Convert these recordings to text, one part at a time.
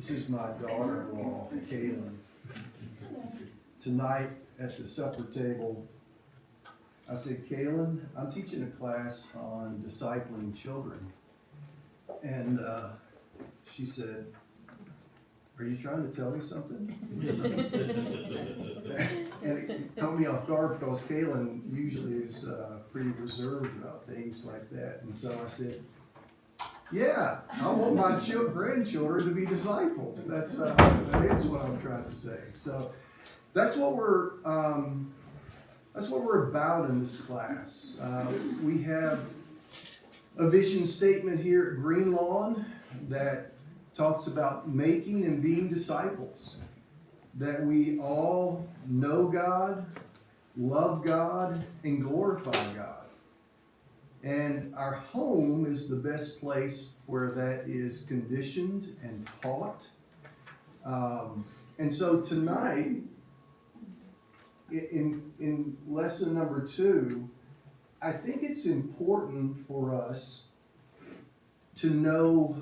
This is my daughter-in-law, Kaylin. Tonight at the supper table, I said, Kaylin, I'm teaching a class on discipling children. And she said, are you trying to tell me something? And it caught me off guard because Kaylin usually is pretty reserved about things like that. And so I said, yeah, I want my grandchildren to be discipled. That is what I'm trying to say. So that's what we're about in this class. We have a vision statement here at Green Lawn that talks about making and being disciples. That we all know God, love God, and glorify God. And our home is the best place where that is conditioned and taught. And so tonight, in lesson number 2, I think it's important for us to know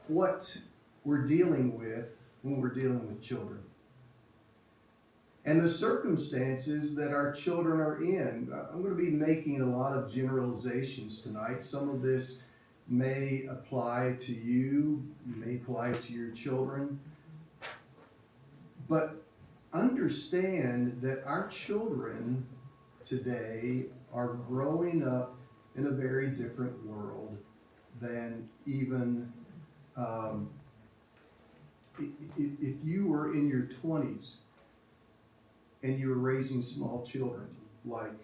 what we're dealing with when we're dealing with children. And the circumstances that our children are in. I'm going to be making a lot of generalizations tonight. Some of this may apply to you, may apply to your children. But understand that our children today are growing up in a very different world than even if you were in your 20s and you were raising small children like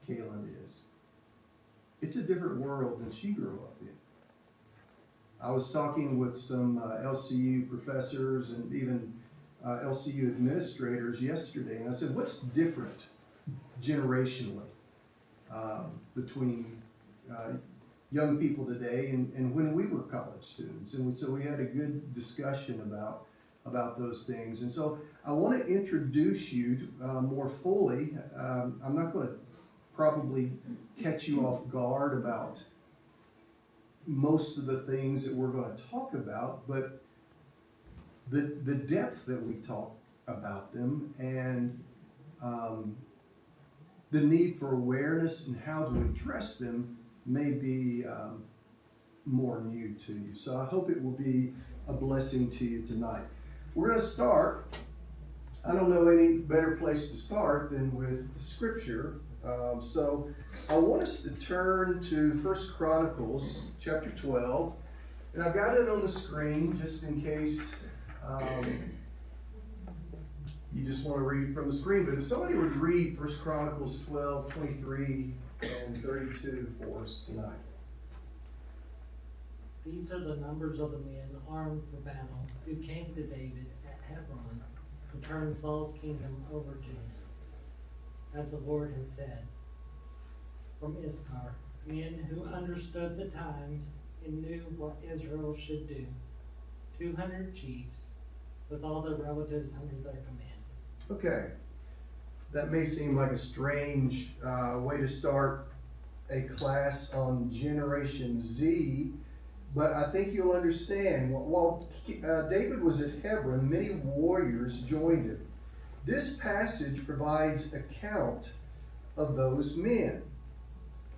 Kaylin is. It's a different world than she grew up in. I was talking with some LCU professors and even LCU administrators yesterday, and I said, what's different generationally between young people today and when we were college students? And so we had a good discussion about those things. And so I want to introduce you more fully. I'm not going to probably catch you off guard about most of the things that we're going to talk about, but the depth that we talk about them and the need for awareness and how to address them may be more new to you. So I hope it will be a blessing to you tonight. We're going to start. I don't know any better place to start than with Scripture. So I want us to turn to 1 Chronicles chapter 12. And I've got it on the screen just in case you just want to read from the screen. But if somebody would read 1 Chronicles 12, 23 and 32 for us tonight. These are the numbers of the men armed for battle who came to David at Hebron to turn Saul's kingdom over to him, as the Lord had said. From Issachar, men who understood the times and knew what Israel should do, 200 chiefs, with all their relatives under their command. Okay, that may seem like a strange way to start a class on Generation Z, but I think you'll understand. While David was at Hebron, many warriors joined him. This passage provides account of those men.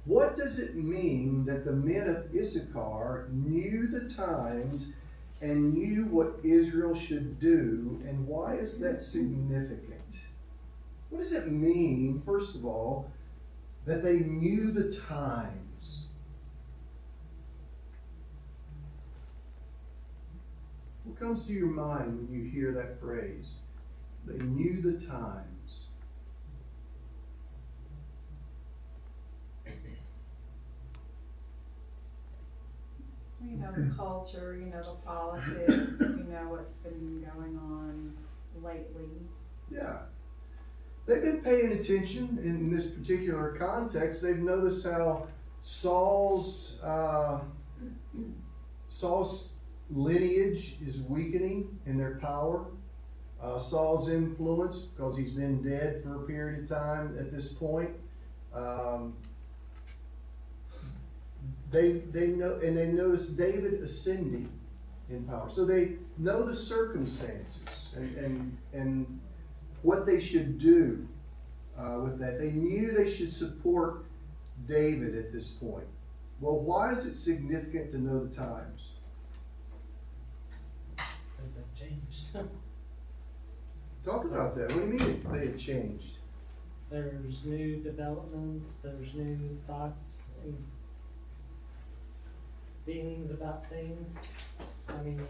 What does it mean that the men of Issachar knew the times and knew what Israel should do, and why is that significant? What does it mean, first of all, that they knew the times? What comes to your mind when you hear that phrase? They knew the times. You know, the culture, you know, the politics, you know, what's been going on lately. Yeah. They've been paying attention in this particular context. They've noticed how Saul's lineage is weakening in their power. Saul's influence, because he's been dead for a period of time at this point. They know, and they notice David ascending in power. So they know the circumstances and what they should do with that. They knew they should support David at this point. Well, why is it significant to know the times? Because they've changed. Talk about that. What do you mean they had changed? There's new developments, there's new thoughts and feelings about things. I mean,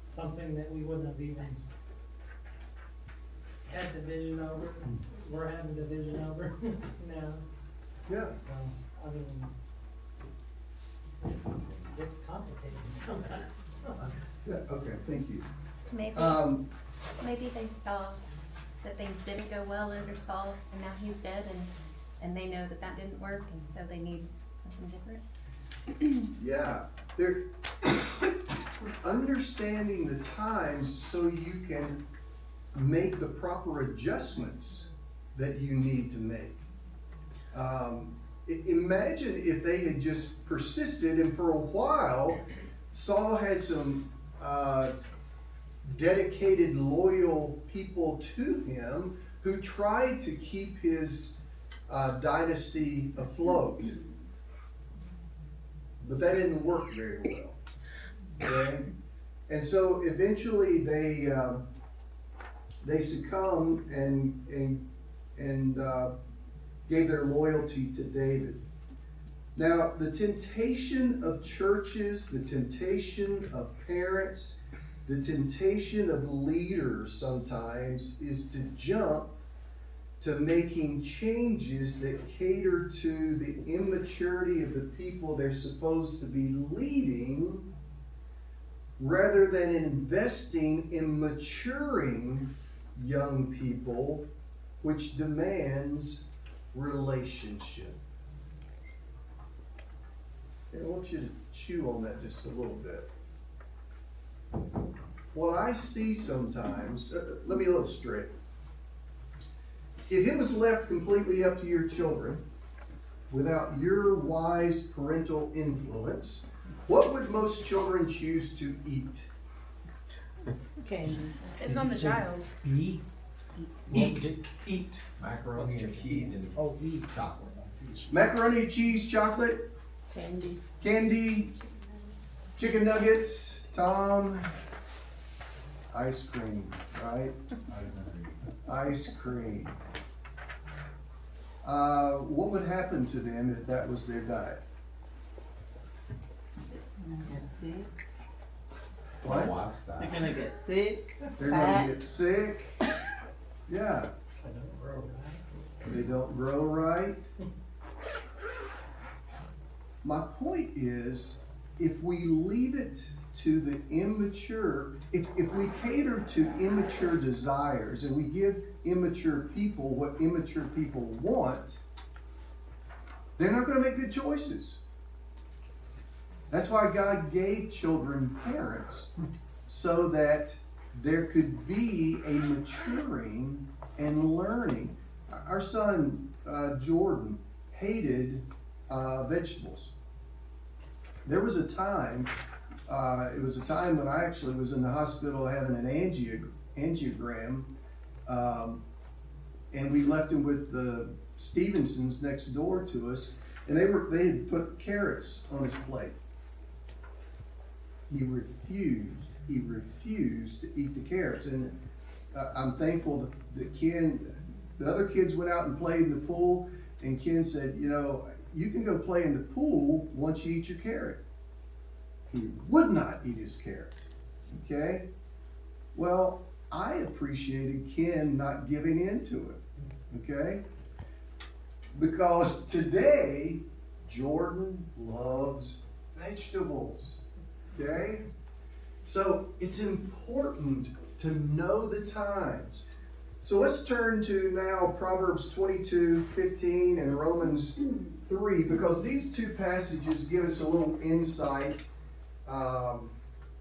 something that we wouldn't have even had division over, we're having division over now. Yeah. So, I mean, it's complicated sometimes. Yeah. Okay. Thank you. Maybe, maybe they saw that things didn't go well under Saul, and now he's dead, and they know that that didn't work, and so they need something different. Yeah. They're understanding the times so you can make the proper adjustments that you need to make. Imagine if they had just persisted, and for a while, Saul had some dedicated, loyal people to him who tried to keep his dynasty afloat. But that didn't work very well. Okay? And so eventually they succumbed and gave their loyalty to David. Now, the temptation of churches, the temptation of parents, the temptation of leaders sometimes is to jump to making changes that cater to the immaturity of the people they're supposed to be leading, rather than investing in maturing young people, which demands relationship. And I want you to chew on that just a little bit. What I see sometimes, let me illustrate. If it was left completely up to your children, without your wise parental influence, what would most children choose to eat? Candy. It's on the child. Eat. Eat. Macaroni and cheese and Oh, eat. chocolate. Macaroni, cheese, chocolate, Candy. candy, chicken nuggets, Tom, ice cream, right? Ice cream. What would happen to them if that was their diet? Get sick. What? Lifestyle. They're gonna get sick. They're fat. gonna get sick. Yeah, I don't grow right. they don't grow right. My point is, if we leave it to the immature, if we cater to immature desires and we give immature people what immature people want, they're not going to make good choices. That's why God gave children parents, so that there could be a maturing and learning. Our son Jordan hated vegetables. There was a time, it was a time when I actually was in the hospital having an angiogram, and we left him with the Stevensons next door to us, and they had put carrots on his plate. He refused to eat the carrots, and I'm thankful that Ken, the other kids went out and played in the pool, and Ken said, you know, you can go play in the pool once you eat your carrot. He would not eat his carrot, okay? Well, I appreciated Ken not giving in to it, okay? Because today, Jordan loves vegetables, okay? So it's important to know the times. So let's turn to now Proverbs 22:15 and Romans 3, because these two passages give us a little insight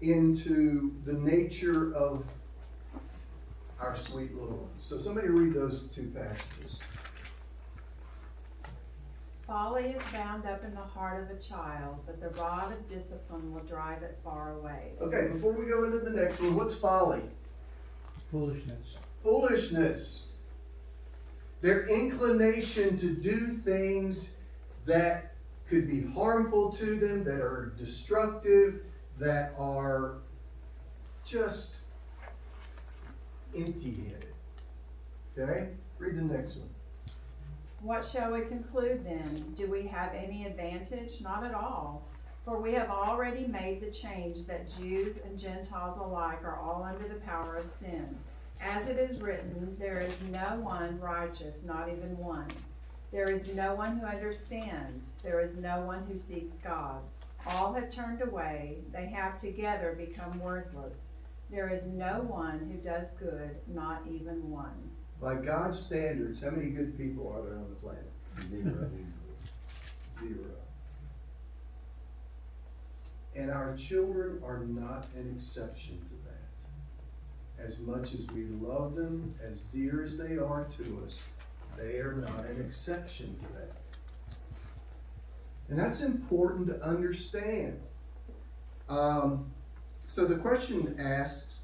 into the nature of our sweet little ones. So somebody read those two passages. Folly is bound up in the heart of a child, but the rod of discipline will drive it far away. Okay, before we go into the next one, what's folly? Foolishness. Foolishness. Their inclination to do things that could be harmful to them, that are destructive, that are just empty-headed. Okay? Read the next one. What shall we conclude then? Do we have any advantage? Not at all. For we have already made the change that Jews and Gentiles alike are all under the power of sin. As it is written, there is no one righteous, not even one. There is no one who understands. There is no one who seeks God. All have turned away. They have together become worthless. There is no one who does good, not even one. By God's standards, how many good people are there on the planet? Zero. Zero. And our children are not an exception to that. As much as we love them, as dear as they are to us, they are not an exception to that. And that's important to understand. So the question asked,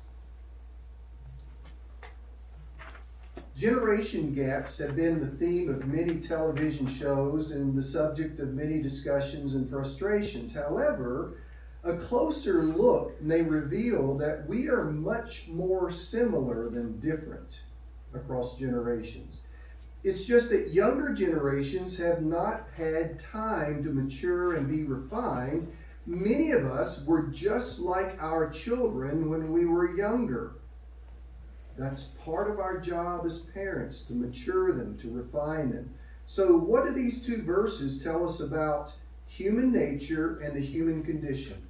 generation gaps have been the theme of many television shows and the subject of many discussions and frustrations. However, a closer look may reveal that we are much more similar than different across generations. It's just that younger generations have not had time to mature and be refined. Many of us were just like our children when we were younger. That's part of our job as parents, to mature them, to refine them. So what do these two verses tell us about human nature and the human condition?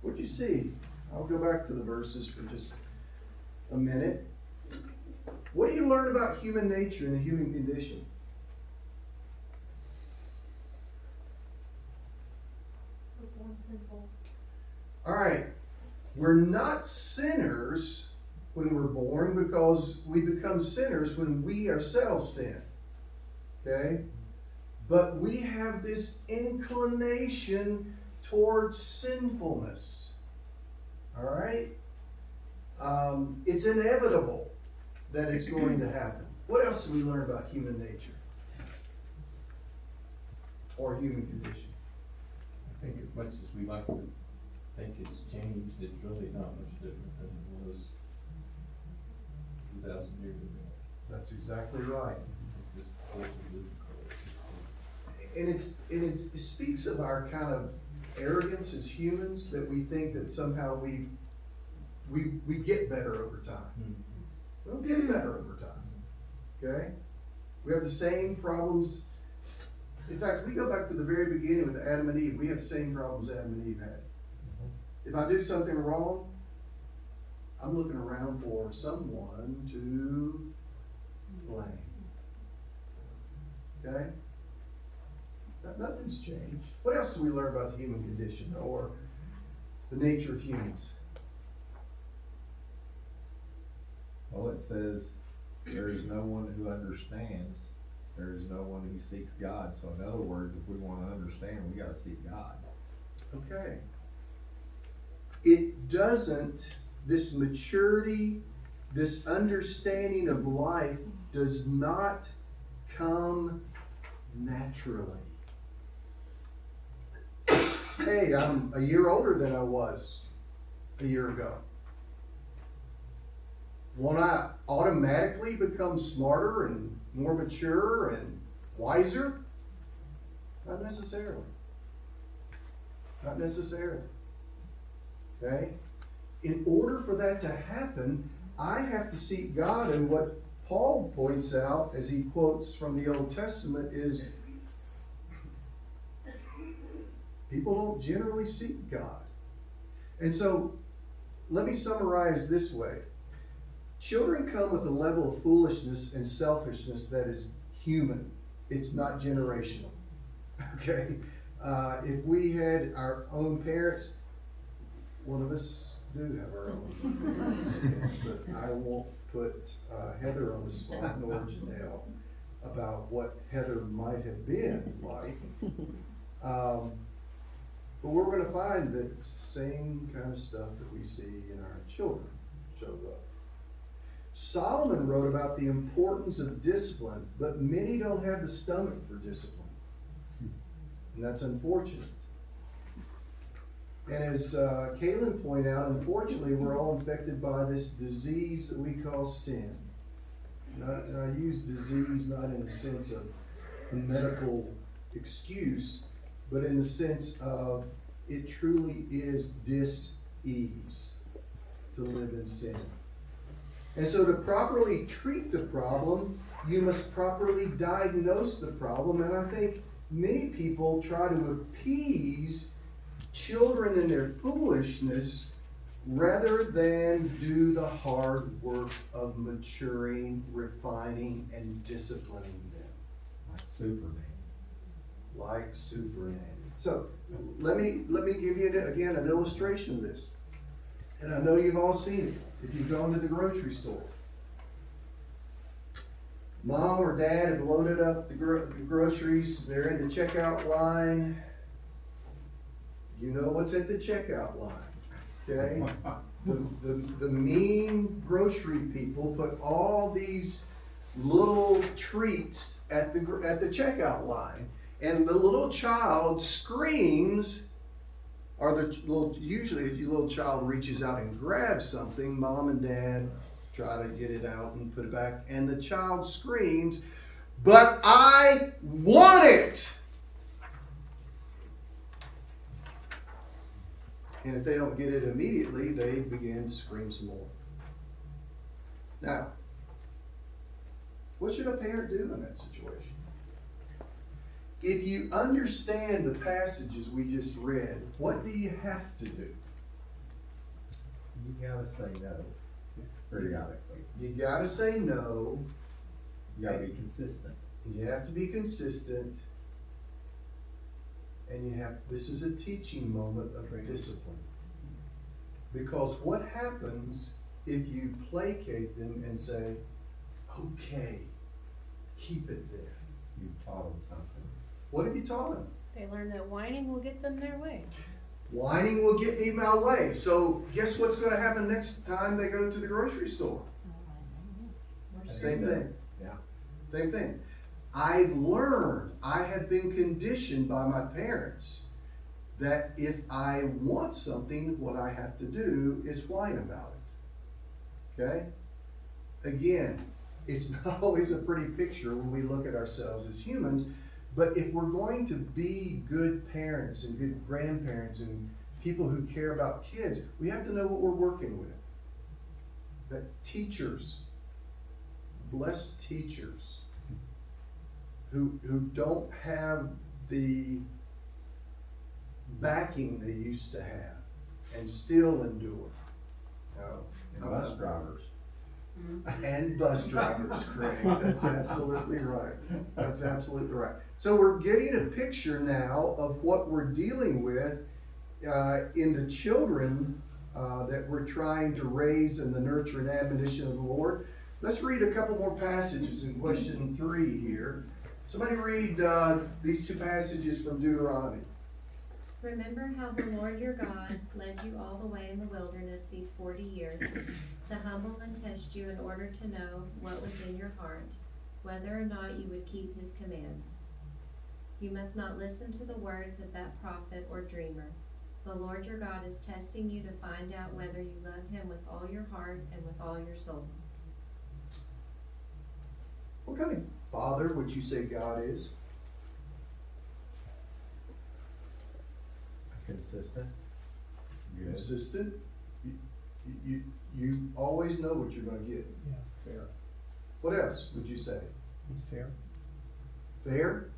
What'd you see? I'll go back to the verses for just a minute. What do you learn about human nature and the human condition? We're born sinful. All right, we're not sinners when we're born, because we become sinners when we ourselves sin. Okay? But we have this inclination towards sinfulness. All right? It's inevitable that it's going to happen. What else do we learn about human nature? Or human condition? I think as much as we like to think it's changed, it's really not much different than it was 2,000 years ago. That's exactly right. Just forcibly. And it speaks of our kind of arrogance as humans, that we think that somehow we get better over time. We don't get better over time. Okay? We have the same problems. In fact, we go back to the very beginning with Adam and Eve. We have the same problems Adam and Eve had. If I do something wrong, I'm looking around for someone to blame. Okay? Nothing's changed. What else do we learn about the human condition or the nature of humans? Well, it says, there is no one who understands, there is no one who seeks God. So in other words, if we want to understand, we gotta seek God. Okay. It doesn't, this maturity, this understanding of life does not come naturally. Hey, I'm a year older than I was a year ago. Won't I automatically become smarter and more mature and wiser? Not necessarily. Not necessarily. Okay? In order for that to happen, I have to seek God, and what Paul points out as he quotes from the Old Testament is people don't generally seek God. And so, let me summarize this way. Children come with a level of foolishness and selfishness that is human. It's not generational. Okay? If we had our own parents, one of us do have our own. But I won't put Heather on the spot, nor Janelle. about what Heather might have been like. But we're gonna find that same kind of stuff that we see in our children shows up. Solomon wrote about the importance of discipline, but many don't have the stomach for discipline. And that's unfortunate. And as Kaylin pointed out, unfortunately, we're all infected by this disease that we call sin. And I use disease not in the sense of a medical excuse, but in the sense of it truly is dis-ease to live in sin. And so to properly treat the problem, you must properly diagnose the problem. And I think many people try to appease children in their foolishness rather than do the hard work of maturing, refining, and disciplining them. Like Superman. Like Superman. So let me give you again an illustration of this. And I know you've all seen it if you've gone to the grocery store. Mom or dad have loaded up the groceries. They're in the checkout line. You know what's at the checkout line, okay? The mean grocery people put all these little treats at the checkout line, and the little child screams, or usually if your little child reaches out and grabs something, mom and dad try to get it out and put it back, and the child screams, "But I want it!" And if they don't get it immediately, they begin to scream some more. Now, what should a parent do in that situation? If you understand the passages we just read, what do you have to do? You gotta say no, periodically. You gotta say no. You gotta be consistent. You have to be consistent. And this is a teaching moment of discipline. Because what happens if you placate them and say, okay, keep it there? You've taught them something. What have you taught them? They learn that whining will get them their way. Whining will get me my way. So guess what's going to happen next time they go to the grocery store? Same thing. Yeah. Same thing. I've learned, I have been conditioned by my parents that if I want something, what I have to do is whine about it. Okay? Again, it's not always a pretty picture when we look at ourselves as humans, but if we're going to be good parents and good grandparents and people who care about kids, we have to know what we're working with. That teachers, blessed teachers, who don't have the backing they used to have and still endure. And bus drivers. And bus drivers, Craig. That's absolutely right. That's absolutely right. So we're getting a picture now of what we're dealing with in the children that we're trying to raise in the nurture and admonition of the Lord. Let's read a couple more passages in question 3 here. Somebody read these 2 passages from Deuteronomy. Remember how the Lord your God led you all the way in the wilderness these 40 years, to humble and test you in order to know what was in your heart, whether or not you would keep his commands. You must not listen to the words of that prophet or dreamer. The Lord your God is testing you to find out whether you love him with all your heart and with all your soul. What kind of father would you say God is? Consistent. Good. Consistent. You always know what you're going to get. Yeah, fair. What else would you say? Fair, Fair.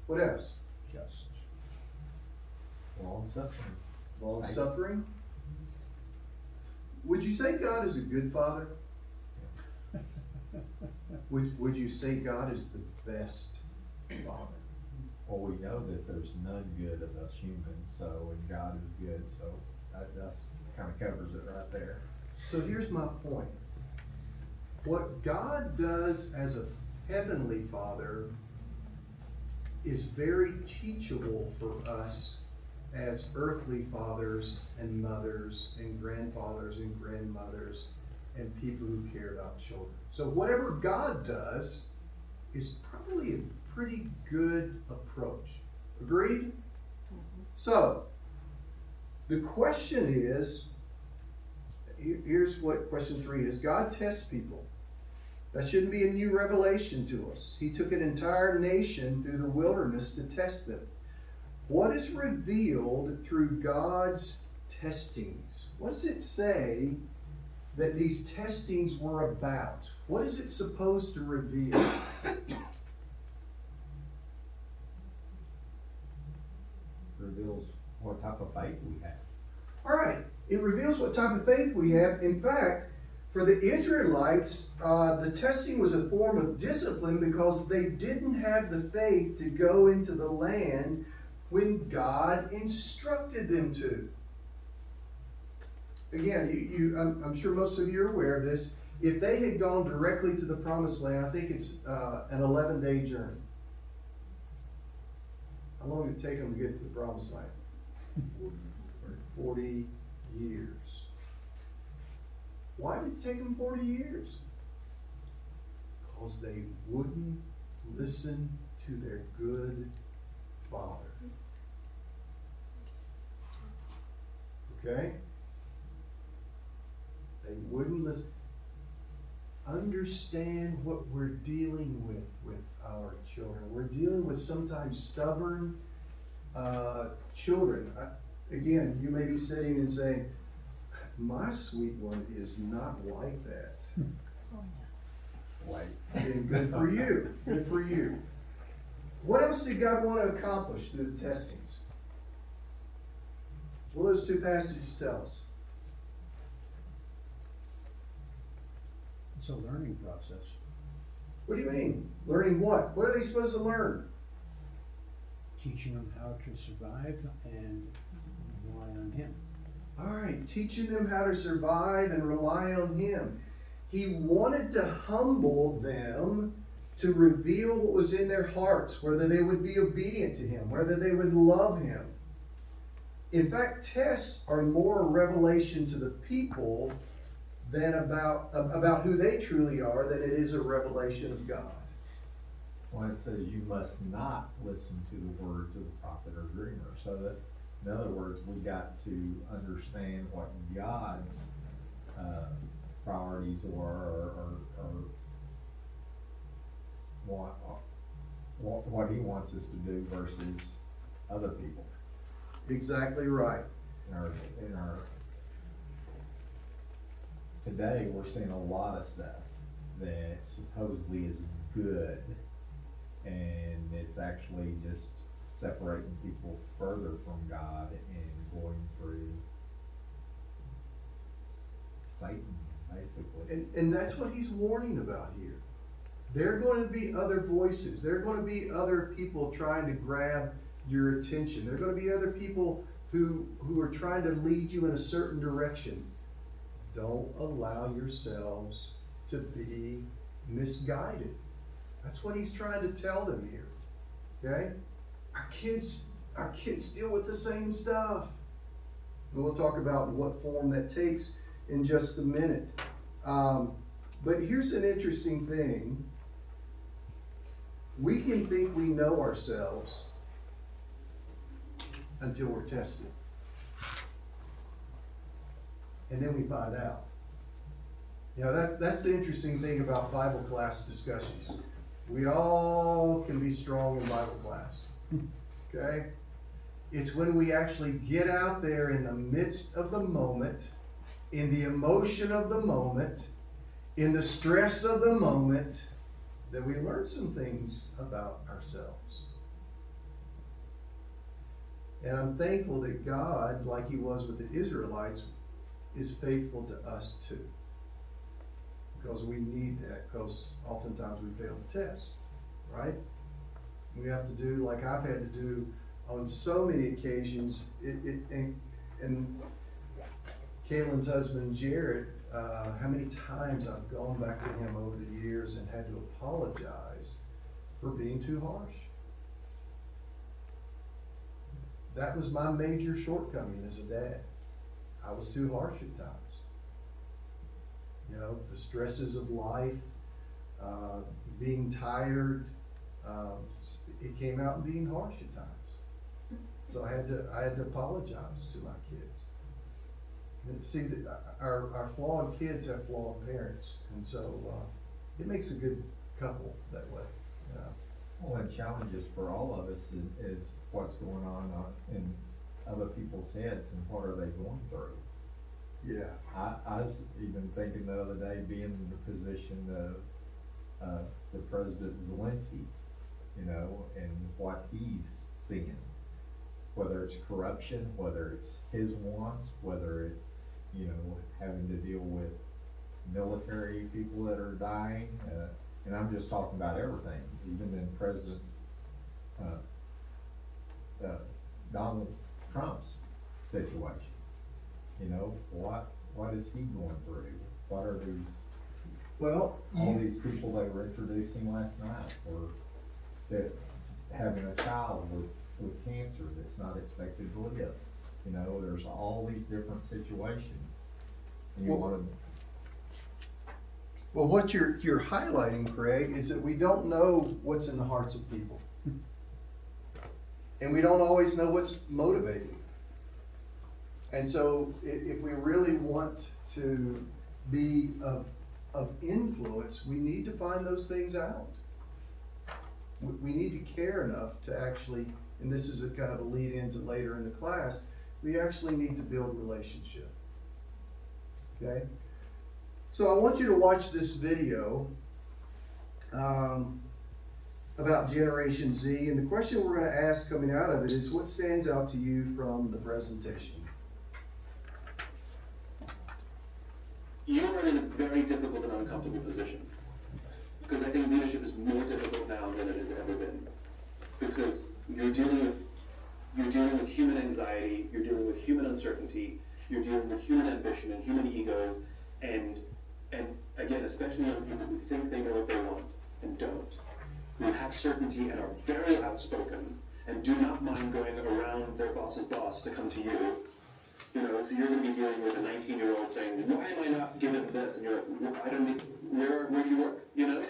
What else? just. Long suffering. Long suffering. Would you say God is a good father? Would you say God is the best father? Well, we know that there's none good of us humans, so, and God is good, so that's kind of covers it right there. So here's my point. What God does as a Heavenly Father is very teachable for us as earthly fathers and mothers and grandfathers and grandmothers and people who care about children. So whatever God does is probably a pretty good approach. Agreed? So, the question is, here's what question 3 is. God tests people. That shouldn't be a new revelation to us. He took an entire nation through the wilderness to test them. What is revealed through God's testings? What does it say that these testings were about? What is it supposed to reveal? Reveals what type of faith we have. All right, it reveals what type of faith we have. In fact, for the Israelites, the testing was a form of discipline because they didn't have the faith to go into the land when God instructed them to. Again, I'm sure most of you are aware of this. If they had gone directly to the promised land, I think it's an 11-day journey. How long did it take them to get to the promised land? 40 years. Why did it take them 40 years? Because they wouldn't listen to their good father. Okay? They wouldn't listen. Understand what we're dealing with our children. We're dealing with sometimes stubborn children. Again, you may be sitting and saying, my sweet one is not like that. Like, And good for you. Good for you. What else did God want to accomplish through the testings? What will those two passages tell us? It's a learning process. What do you mean? Learning what? What are they supposed to learn? Teaching them how to survive and rely on Him. All right, teaching them how to survive and rely on Him. He wanted to humble them to reveal what was in their hearts, whether they would be obedient to Him, whether they would love Him. In fact, tests are more a revelation to the people than about who they truly are than it is a revelation of God. when it says you must not listen to the words of the prophet or dreamer. So that, in other words, we got to understand what God's priorities are, or what He wants us to do versus other people. Exactly right. In our today, we're seeing a lot of stuff that supposedly is good, and it's actually just separating people further from God and going through Satan, basically. And that's what He's warning about here. There are going to be other voices. There are going to be other people trying to grab your attention. There are going to be other people who are trying to lead you in a certain direction. Don't allow yourselves to be misguided. That's what He's trying to tell them here. Okay? Our kids deal with the same stuff. And we'll talk about what form that takes in just a minute. But here's an interesting thing. We can think we know ourselves until we're tested. And then we find out. You know, that's the interesting thing about Bible class discussions. We all can be strong in Bible class. Okay? It's when we actually get out there in the midst of the moment, in the emotion of the moment, in the stress of the moment, that we learn some things about ourselves. And I'm thankful that God, like He was with the Israelites, is faithful to us too. Because we need that, because oftentimes we fail the test, right? We have to do, like I've had to do on so many occasions, and Kaylin's husband, Jared, how many times I've gone back to him over the years and had to apologize for being too harsh. That was my major shortcoming as a dad. I was too harsh at times. You know, the stresses of life, being tired, it came out in being harsh at times. So I had to apologize to my kids. And see, our flawed kids have flawed parents, and so it makes a good couple that way. Well, the challenges for all of us is what's going on in other people's heads and what are they going through. Yeah. I was even thinking the other day, being in the position of the President Zelensky, you know, and what he's seeing. Whether it's corruption, whether it's his wants, whether it, you know, having to deal with military people that are dying, and I'm just talking about everything, even in President Donald Trump's situation. You know, what is he going through? What are these, Well, all these people they were introducing last night, or that having a child with cancer that's not expected to live? You know, there's all these different situations. And you Well- wanna, well, what you're highlighting, Craig, is that we don't know what's in the hearts of people. And we don't always know what's motivating. And so if we really want to be of influence, we need to find those things out. We need to care enough to actually, and this is a kind of a lead into later in the class, we actually need to build relationship. Okay? So I want you to watch this video about Generation Z, and the question we're going to ask coming out of it is, what stands out to you from the presentation? You are in a very difficult and uncomfortable position, because I think leadership is more difficult now than it has ever been, because you're dealing with human anxiety, you're dealing with human uncertainty, you're dealing with human ambition and human egos, and again, especially young people who think they know what they want and don't, who have certainty and are very outspoken and do not mind going around their boss's boss to come to you. You know, so you're going to be dealing with a 19-year-old saying, why am I not given this? And you're like, well, I don't need, where do you work? You know?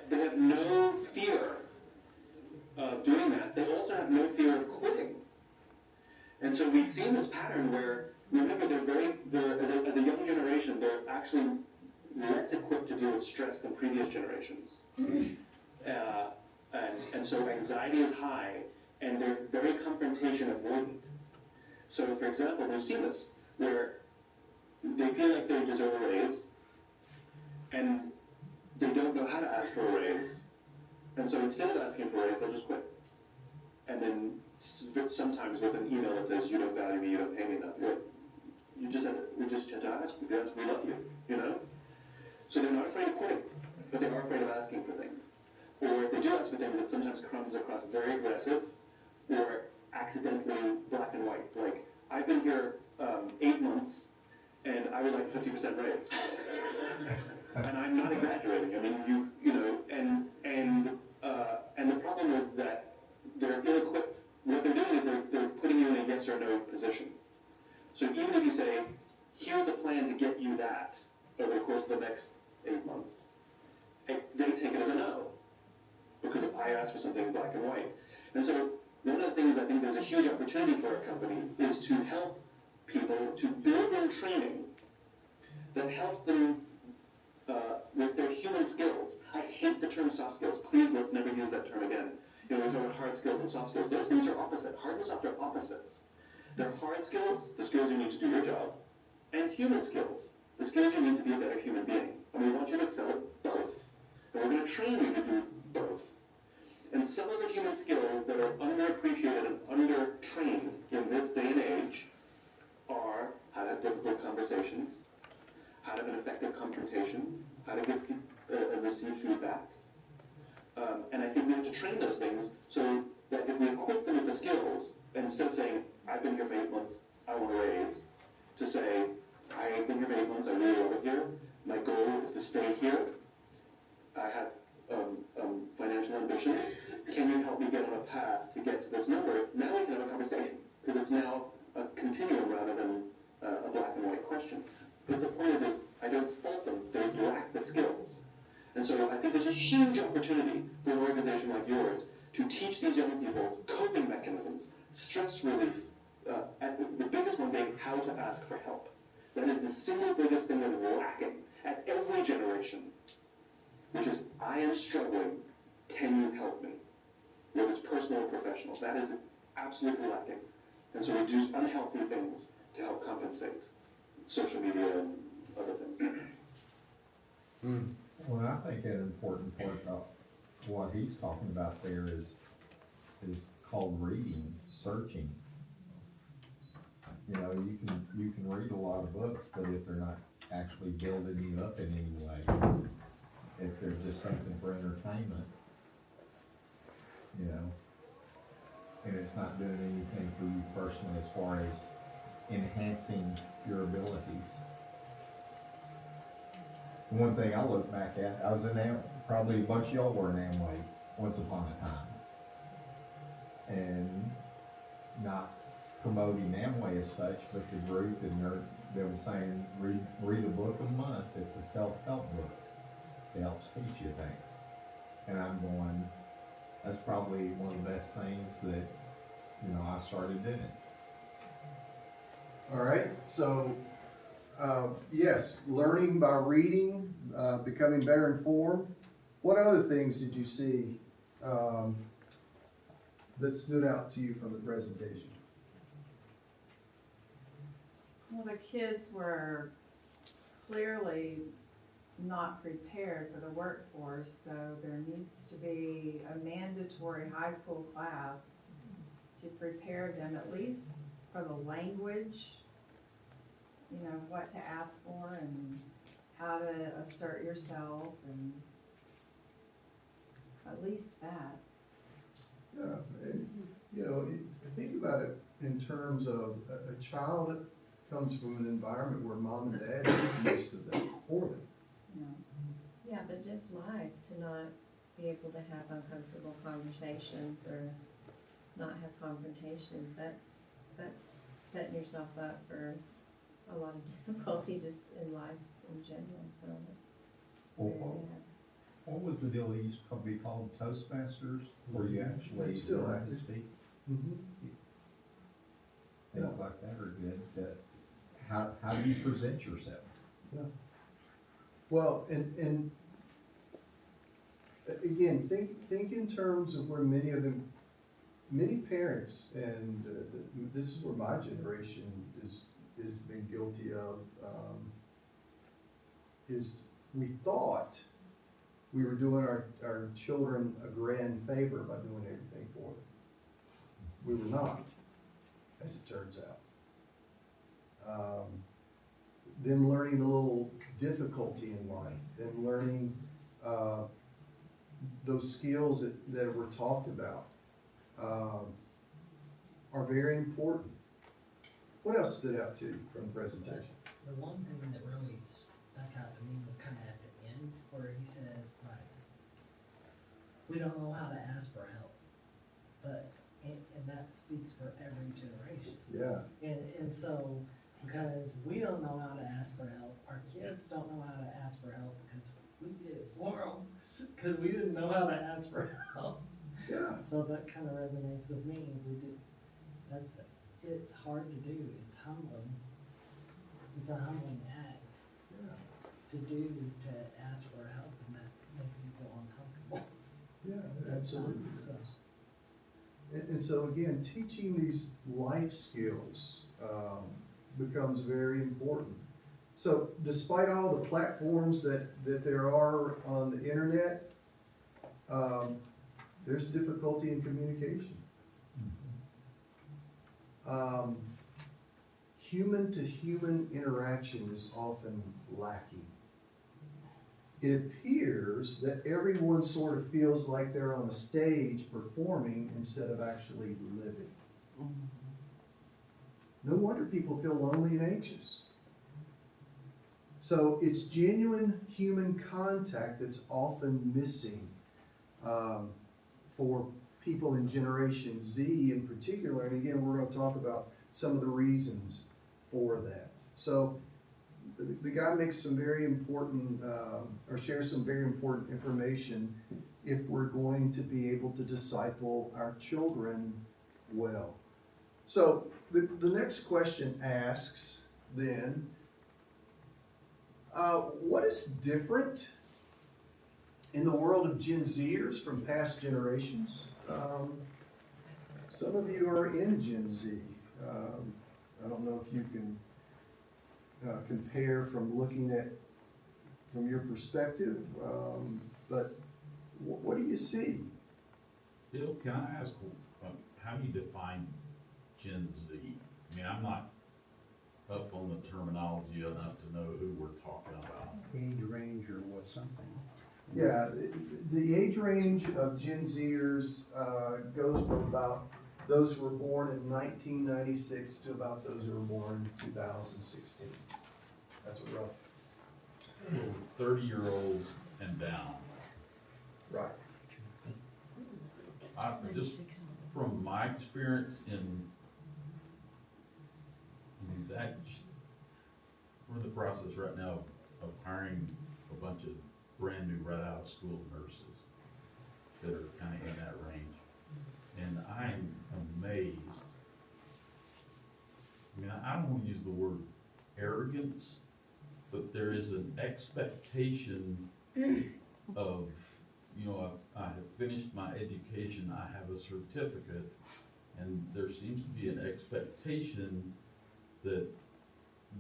They have no fear of doing that. They also have no fear of quitting. And so we've seen this pattern where, remember, as a young generation, they're actually less equipped to deal with stress than previous generations. And so anxiety is high, and they're very confrontation avoidant. So, for example, we've seen this, where they feel like they deserve a raise, and they don't know how to ask for a raise, and so instead of asking for a raise, they'll just quit. And then sometimes with an email that says, you don't value me, you don't pay me enough, we just have to ask because we love you, you know? So they're not afraid of quitting, but they are afraid of asking for things. Or if they do ask for things, it sometimes comes across very aggressive, or accidentally black and white. Like, I've been here 8 months, and I would like 50% raise. And I'm not exaggerating. I mean, and the problem is that they're ill-equipped. What they're doing is they're putting you in a yes or no position. So even if you say, here's the plan to get you that over the course of the next 8 months, they take it as a no, because I asked for something in black and white. And so one of the things I think there's a huge opportunity for a company is to help people to build in training that helps them with their human skills. I hate the term soft skills. Please, let's never use that term again. You know, we're talking about hard skills and soft skills. Those things are opposite. Hard and soft are opposites. They're hard skills, the skills you need to do your job, and human skills, the skills you need to be a better human being. And we want you to excel at both. And we're going to train you to do both. And some of the human skills that are underappreciated and under-trained in this day and age are how to have difficult conversations, how to have an effective confrontation, how to give and receive feedback. And I think we have to train those things so that if we equip them with the skills, and instead of saying, I've been here for 8 months, I want a raise, to say, I've been here for 8 months, I really love it here, my goal is to stay here, I have financial ambitions, can you help me get on a path to get to this number? Now we can have a conversation, because it's now a continuum rather than a black and white question. But the point is I don't fault them, they lack the skills. And so I think there's a huge opportunity for an organization like yours to teach these young people coping mechanisms, stress relief, the biggest one being how to ask for help. That is the single biggest thing that is lacking at every generation, which is, I am struggling, can you help me? Whether it's personal or professional, that is absolutely lacking. And so we do unhealthy things to help compensate, social media and other things. Well, I think an important part about what he's talking about there is called reading, searching. You know, you can read a lot of books, but if they're not actually building you up in any way, if they're just something for entertainment, you know, and it's not doing anything for you personally as far as enhancing your abilities. One thing I look back at, I was in probably a bunch of y'all were in Amway once upon a time. And not promoting Amway as such, but the group, and they were saying, read a book a month. It's a self-help book. It helps teach you things. And I'm going, that's probably one of the best things that, you know, I started doing. All right, so, yes, learning by reading, becoming better informed. What other things did you see that stood out to you from the presentation? Well, the kids were clearly not prepared for the workforce, so there needs to be a mandatory high school class to prepare them at least for the language, you know, what to ask for and how to assert yourself, and at least that. Yeah, and, you know, think about it in terms of a child that comes from an environment where mom and dad do most of that for them. You know. Yeah, but just life, to not be able to have uncomfortable conversations or not have confrontations, that's setting yourself up for a lot of difficulty just in life in general, so that's very bad. What was the deal that used to be called Toastmasters, where you actually It's still learn to active. speak? Mm-hmm. Things like that are good. How do you present yourself? Well, and again, think in terms of where many parents, and this is where my generation is been guilty of, is we thought we were doing our children a grand favor by doing everything for them. We were not, as it turns out. Them learning a little difficulty in life, them learning those skills that were talked about are very important. What else stood out to you from the presentation? The one thing that really stuck out to me was kind of at the end, where he says, like, we don't know how to ask for help, and that speaks for every generation. Yeah. And so, because we don't know how to ask for help, our kids don't know how to ask for help because we did it for them, because we didn't know how to ask for help. Yeah. So that kind of resonates with me. It's hard to do. It's humbling. It's a humbling act to do, to ask for help, and that makes you feel uncomfortable. Yeah, absolutely. So, And so again, teaching these life skills becomes very important. So despite all the platforms that there are on the internet, there's difficulty in communication. Human to human interaction is often lacking. It appears that everyone sort of feels like they're on a stage performing instead of actually living. No wonder people feel lonely and anxious. So it's genuine human contact that's often missing for people in Generation Z in particular. And again, we're going to talk about some of the reasons for that. So the guy makes some very important, or shares some very important information if we're going to be able to disciple our children well. So the next question asks then, what is different in the world of Gen Zers from past generations? Some of you are in Gen Z. I don't know if you can compare from looking at, from your perspective, but what do you see? Bill, can I ask, how do you define Gen Z? I mean, I'm not up on the terminology enough to know who we're talking about. Age range or what, something. Yeah, the age range of Gen Zers goes from about those who were born in 1996 to about those who were born in 2016. That's a rough. 30-year-olds and down. Right. Just from my experience we're in the process right now of hiring a bunch of brand new right out of school nurses that are kind of in that range. And I'm amazed. I mean, I don't want to use the word arrogance, but there is an expectation of, I have finished my education, I have a certificate, and there seems to be an expectation that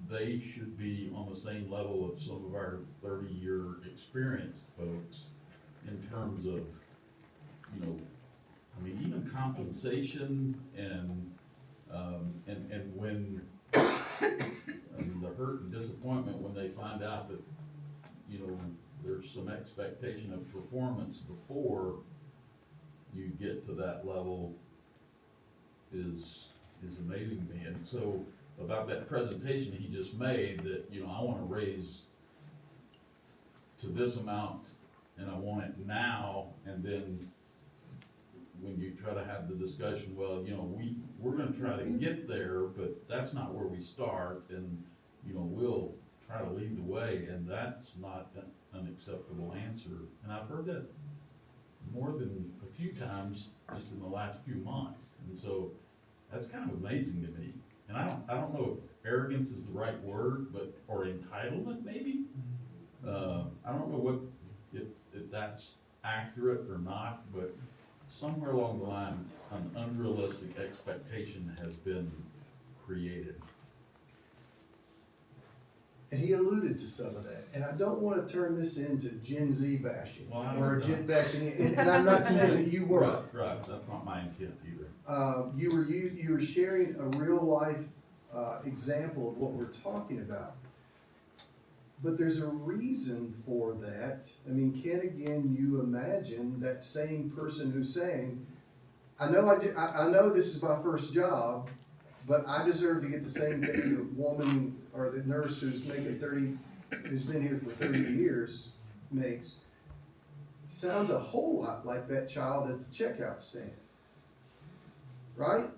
they should be on the same level of some of our 30-year experienced folks in terms of, even compensation and when, the hurt and disappointment when they find out that, there's some expectation of performance before you get to that level is amazing to me. And so about that presentation he just made that, I want to raise to this amount and I want it now, and then when you try to have the discussion, well, we're going to try to get there, but that's not where we start, and, we'll try to lead the way, and that's not an acceptable answer. And I've heard that more than a few times just in the last few months, and so that's kind of amazing to me. And I don't know if arrogance is the right word, or entitlement maybe. I don't know if that's accurate or not, but somewhere along the line, an unrealistic expectation has been created. And he alluded to some of that. And I don't want to turn this into Gen Z bashing, Well, I or don't Gen know. bashing, and I'm not saying that you were. Right, that's not my intent either. You were sharing a real life example of what we're talking about. But there's a reason for that. I mean, can again you imagine that same person who's saying, I know this is my first job, but I deserve to get the same thing the woman or the nurse who's who's been here for 30 years makes. Sounds a whole lot like that child at the checkout stand. Right?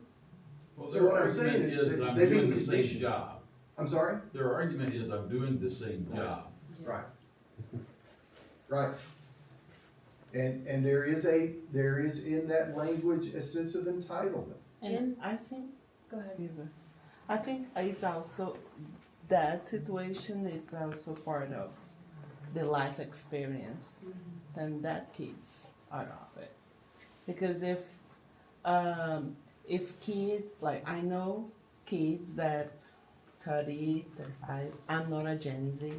Well, So their what I'm saying argument is is that I'm they've doing been the same conditioned. job. I'm sorry? Their argument is I'm doing the same job. Right. Right. And there is in that language a sense of entitlement. And I think, Go ahead. I think it's also, that situation is also part of the life experience that kids are of it. Because if kids, like I know kids that 30, 35, I'm not a Gen Z,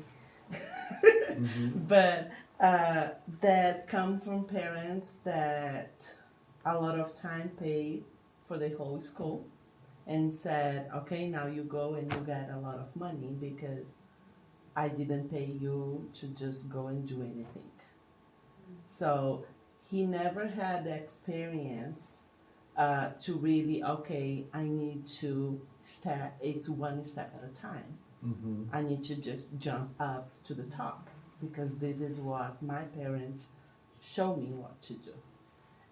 but that come from parents that a lot of time paid for the whole school and said, okay, now you go and you get a lot of money because I didn't pay you to just go and do anything. So he never had the experience to really, okay, I need to step, it's one step at a time. Mm-hmm. I need to just jump up to the top because this is what my parents show me what to do.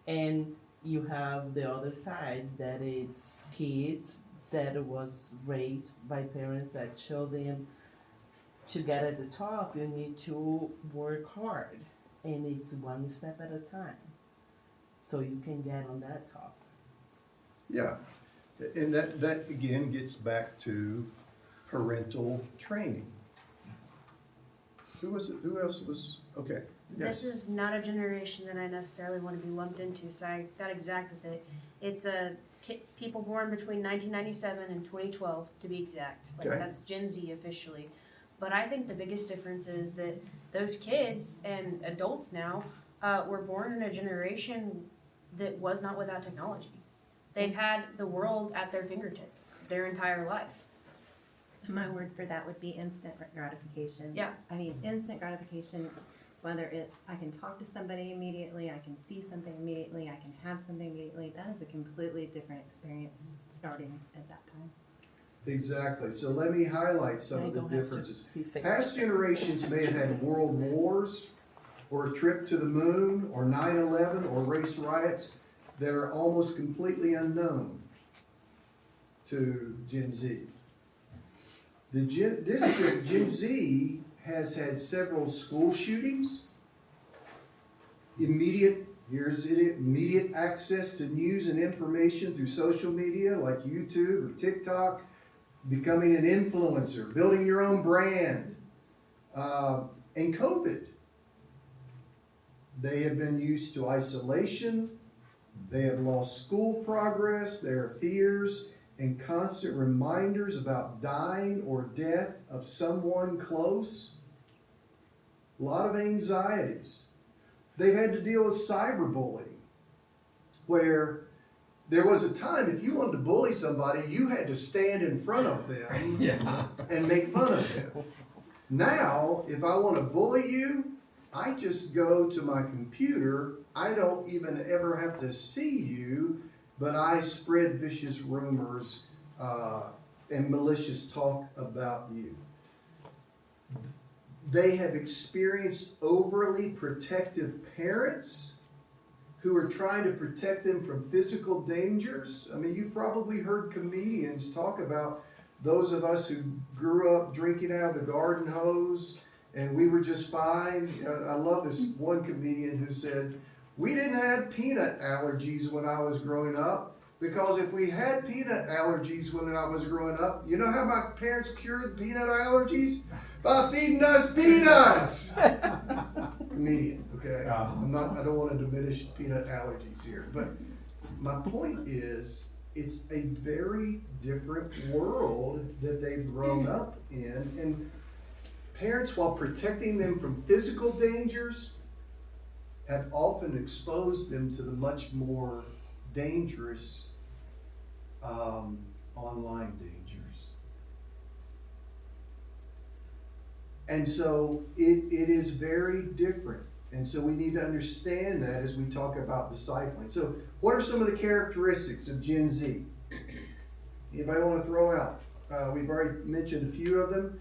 And you have the other side that it's kids that was raised by parents that show them to get at the top, you need to work hard. And it's one step at a time. So you can get on that top. Yeah, and that again gets back to parental training. Who was it, who else was, okay, yes. This is not a generation that I necessarily want to be lumped into, so I got exact with it. It's people born between 1997 and 2012, to be exact. Like, Okay. that's Gen Z officially. But I think the biggest difference is that those kids and adults now were born in a generation that was not without technology. They've had the world at their fingertips their entire life. So my word for that would be instant gratification. Yeah. I mean, instant gratification, whether it's I can talk to somebody immediately, I can see something immediately, I can have something immediately, that is a completely different experience starting at that time. Exactly, so let me highlight some I of the don't have to differences. see face Past to face. generations may have had world wars, or a trip to the moon, or 9/11, or race riots that are almost completely unknown to Gen Z. Gen Z has had several school shootings, immediate access to news and information through social media like YouTube or TikTok, becoming an influencer, building your own brand, and COVID. They have been used to isolation, they have lost school progress, there are fears and constant reminders about dying or death of someone close. A lot of anxieties. They've had to deal with cyberbullying, where there was a time if you wanted to bully somebody, you had to stand in front of them Yeah. and make fun of them. Now, if I want to bully you, I just go to my computer. I don't even ever have to see you, but I spread vicious rumors and malicious talk about you. They have experienced overly protective parents who are trying to protect them from physical dangers. I mean, you've probably heard comedians talk about those of us who grew up drinking out of the garden hose and we were just fine. I love this one comedian who said, we didn't have peanut allergies when I was growing up, because if we had peanut allergies when I was growing up, you know how my parents cured peanut allergies? By feeding us peanuts! Comedian, okay? I don't want to diminish peanut allergies here, but my point is, it's a very different world that they've grown up in, and parents, while protecting them from physical dangers, have often exposed them to the much more dangerous online dangers. And so it is very different. And so we need to understand that as we talk about discipling. So what are some of the characteristics of Gen Z? Anybody want to throw out? We've already mentioned a few of them.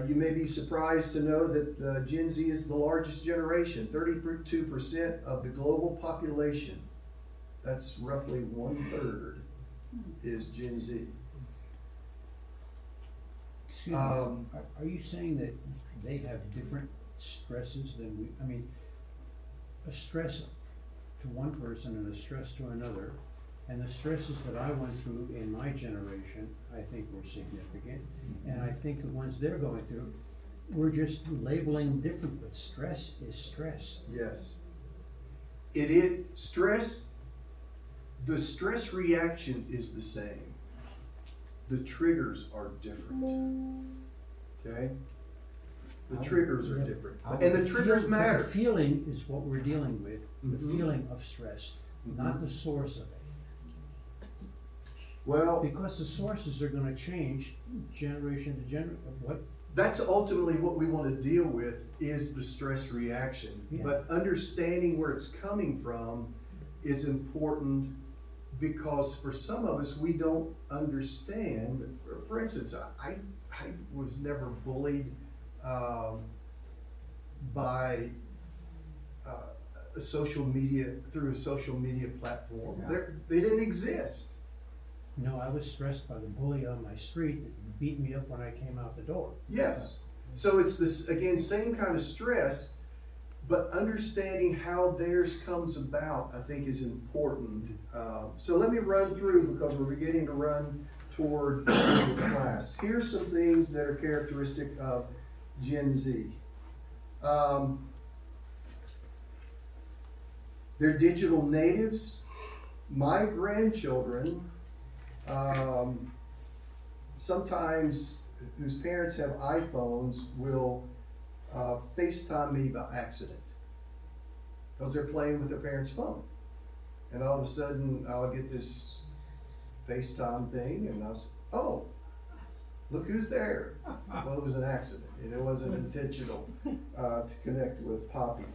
You may be surprised to know that Gen Z is the largest generation, 32% of the global population. That's roughly 1/3 is Gen Z. Excuse me, are you saying that they have different stresses than we, I mean, a stress to one person and a stress to another, and the stresses that I went through in my generation, I think were significant, and I think the ones they're going through, we're just labeling different, but stress is stress. Yes. It is stress. The stress reaction is the same. The triggers are different. Okay? The triggers are different. And the triggers matter. The feeling is what we're dealing with, the Mhm. feeling of stress, not the source of it. Well, Because the sources are gonna change generation to generation, what, that's ultimately what we want to deal with, is the stress reaction. Yeah. But understanding where it's coming from is important because for some of us, we don't understand. For instance, I was never bullied by a social media, through a social media platform. Yeah. They didn't exist. No, I was stressed by the bully on my street that beat me up when I came out the door. Yes. So it's this, again, same kind of stress, but understanding how theirs comes about, I think, is important. So let me run through, because we're beginning to run toward the end of class. Here's some things that are characteristic of Gen Z. They're digital natives. My grandchildren, sometimes, whose parents have iPhones, will FaceTime me by accident, because they're playing with their parents' phone. And all of a sudden, I'll get this FaceTime thing, and I'll say, oh, look who's there. Well, it was an accident. It wasn't intentional to connect with Poppy.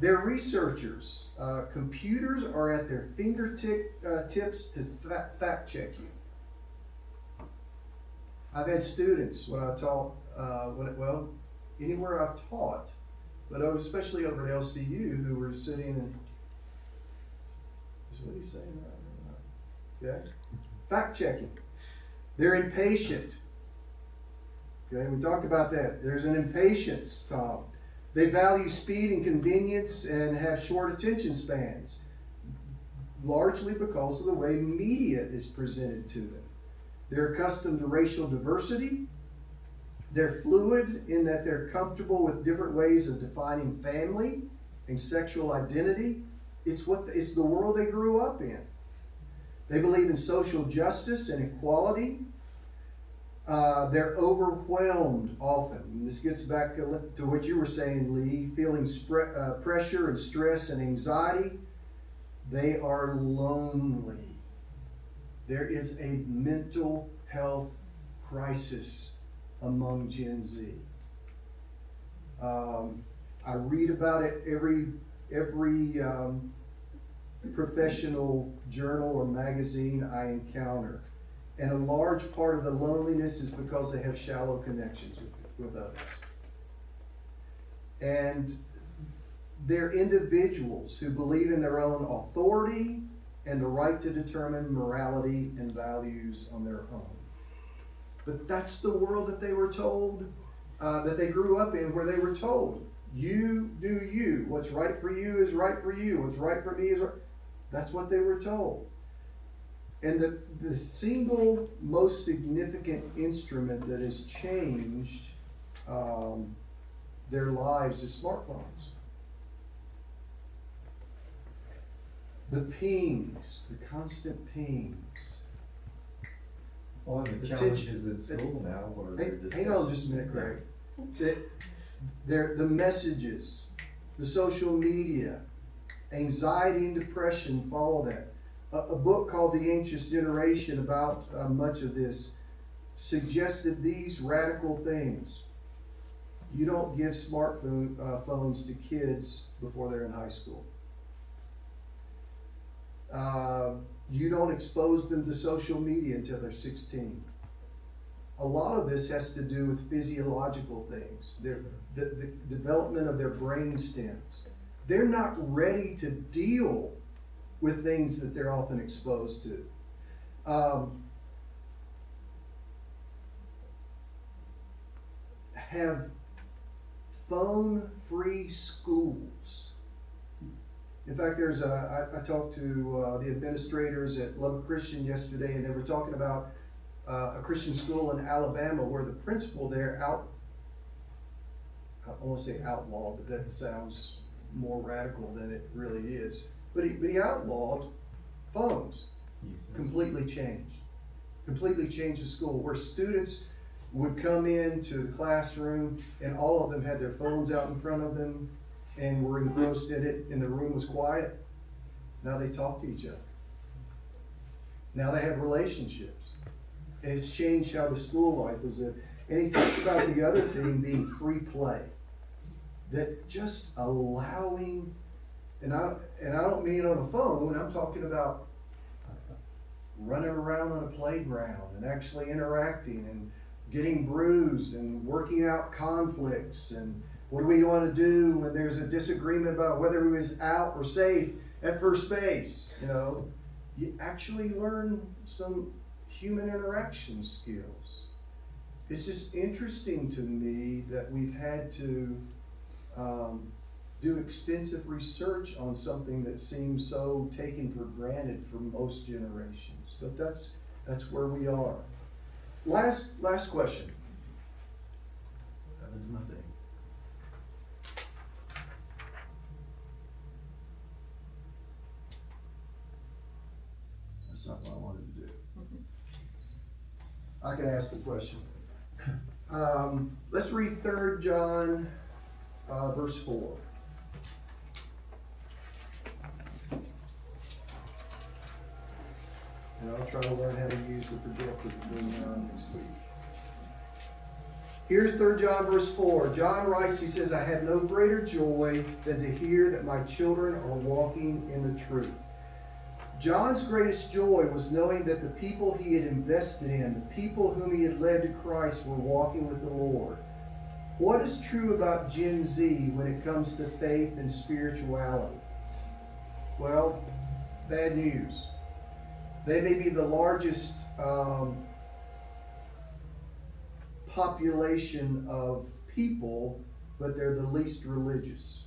They're researchers. Computers are at their fingertips to fact check you. I've had students when I taught, anywhere I've taught, but especially over at LCU, who were sitting and, what are you saying? Yeah, fact checking. They're impatient. Okay, we talked about that. There's an impatience, Tom. They value speed and convenience and have short attention spans, largely because of the way media is presented to them. They're accustomed to racial diversity. They're fluid in that they're comfortable with different ways of defining family and sexual identity. It's the world they grew up in. They believe in social justice and equality. They're overwhelmed often. And this gets back to what you were saying, Lee, feeling pressure and stress and anxiety. They are lonely. There is a mental health crisis among Gen Z. I read about it every professional journal or magazine I encounter. And a large part of the loneliness is because they have shallow connections with others. And they're individuals who believe in their own authority and the right to determine morality and values on their own. But that's the world that they were told, that they grew up in, where they were told, you do you. What's right for you is right for you. What's right for me is right. That's what they were told. And the single most significant instrument that has changed their lives is smartphones. The pings, the constant pings. Well, and the challenges at school now, or Hang on just a minute, Craig. The messages, the social media, anxiety and depression follow that. A book called The Anxious Generation, about much of this, suggested these radical things. You don't give phones to kids before they're in high school. You don't expose them to social media until they're 16. A lot of this has to do with physiological things, the development of their brain stems. They're not ready to deal with things that they're often exposed to. Have phone-free schools. In fact, I talked to the administrators at Love Christian yesterday, and they were talking about a Christian school in Alabama where the principal there I want to say outlawed, but that sounds more radical than it really is. But he outlawed phones. Completely changed the school, where students would come into the classroom and all of them had their phones out in front of them and were engrossed in it, and the room was quiet. Now they talk to each other. Now they have relationships. And it's changed how the school life is lived. And he talked about the other thing being free play. That just allowing And I don't mean on the phone, I'm talking about running around on a playground and actually interacting and getting bruised and working out conflicts and what do we want to do when there's a disagreement about whether he was out or safe at first base. You actually learn some human interaction skills. It's just interesting to me that we've had to do extensive research on something that seems so taken for granted for most generations. But that's where we are. Last question. That is my thing. That's not what I wanted to do. I can ask the question. Let's read 3 John verse 4. And I'll try to learn how to use the projector between now and next week. Here's 3 John verse 4. John writes, he says, I have no greater joy than to hear that my children are walking in the truth. John's greatest joy was knowing that the people he had invested in, the people whom he had led to Christ, were walking with the Lord. What is true about Gen Z when it comes to faith and spirituality? Well, bad news. They may be the largest population of people, but they're the least religious.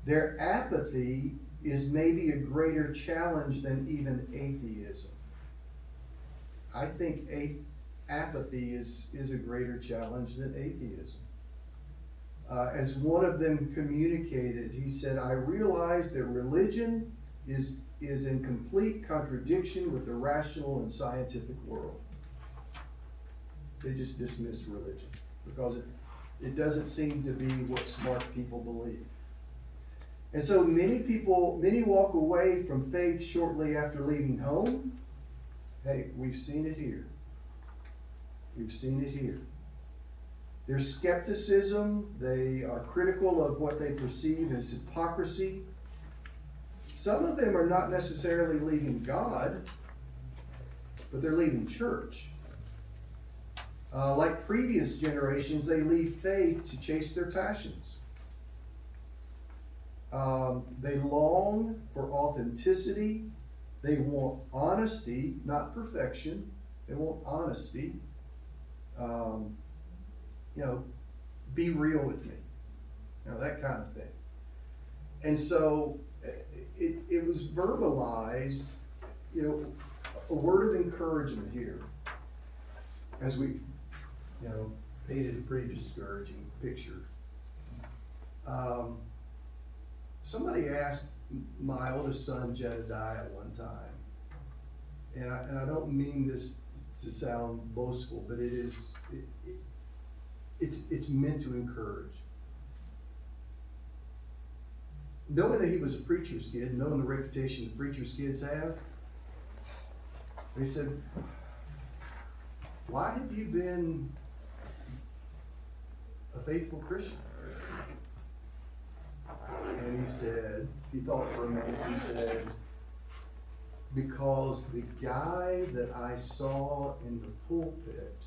Their apathy is maybe a greater challenge than even atheism. I think apathy is a greater challenge than atheism. As one of them communicated, he said, I realize that religion is in complete contradiction with the rational and scientific world. They just dismiss religion because it doesn't seem to be what smart people believe. And so many walk away from faith shortly after leaving home. Hey, we've seen it here. We've seen it here. There's skepticism. They are critical of what they perceive as hypocrisy. Some of them are not necessarily leaving God, but they're leaving church. Like previous generations, they leave faith to chase their passions. They long for authenticity. They want honesty, not perfection. They want honesty. Be real with me. That kind of thing. And so it was verbalized, a word of encouragement here as we, painted a pretty discouraging picture. Somebody asked my oldest son Jedediah one time, and I don't mean this to sound boastful, but it's meant to encourage. Knowing that he was a preacher's kid, knowing the reputation that preacher's kids have, they said, why have you been a faithful Christian? And he said, he thought for a minute, he said, because the guy that I saw in the pulpit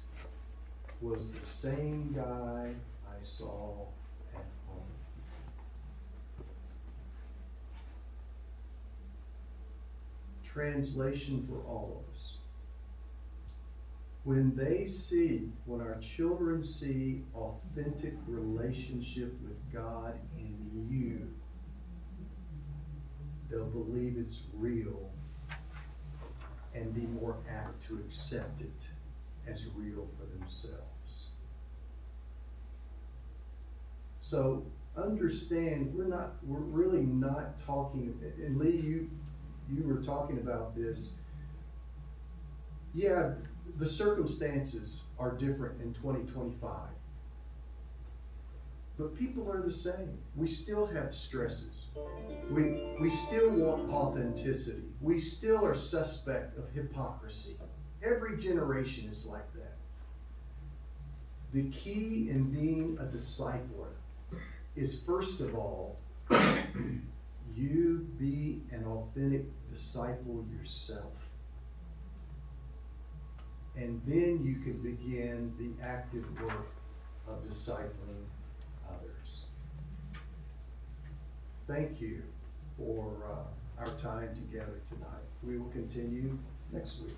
was the same guy I saw at home. Translation for all of us. When our children see authentic relationship with God in you, they'll believe it's real and be more apt to accept it as real for themselves. So understand, we're really not talking, and Lee, you were talking about this. Yeah, the circumstances are different in 2025. But people are the same. We still have stresses. We still want authenticity. We still are suspect of hypocrisy. Every generation is like that. The key in being a discipler is, first of all, You be an authentic disciple yourself. And then you can begin the active work of discipling others. Thank you for our time together tonight. We will continue next week.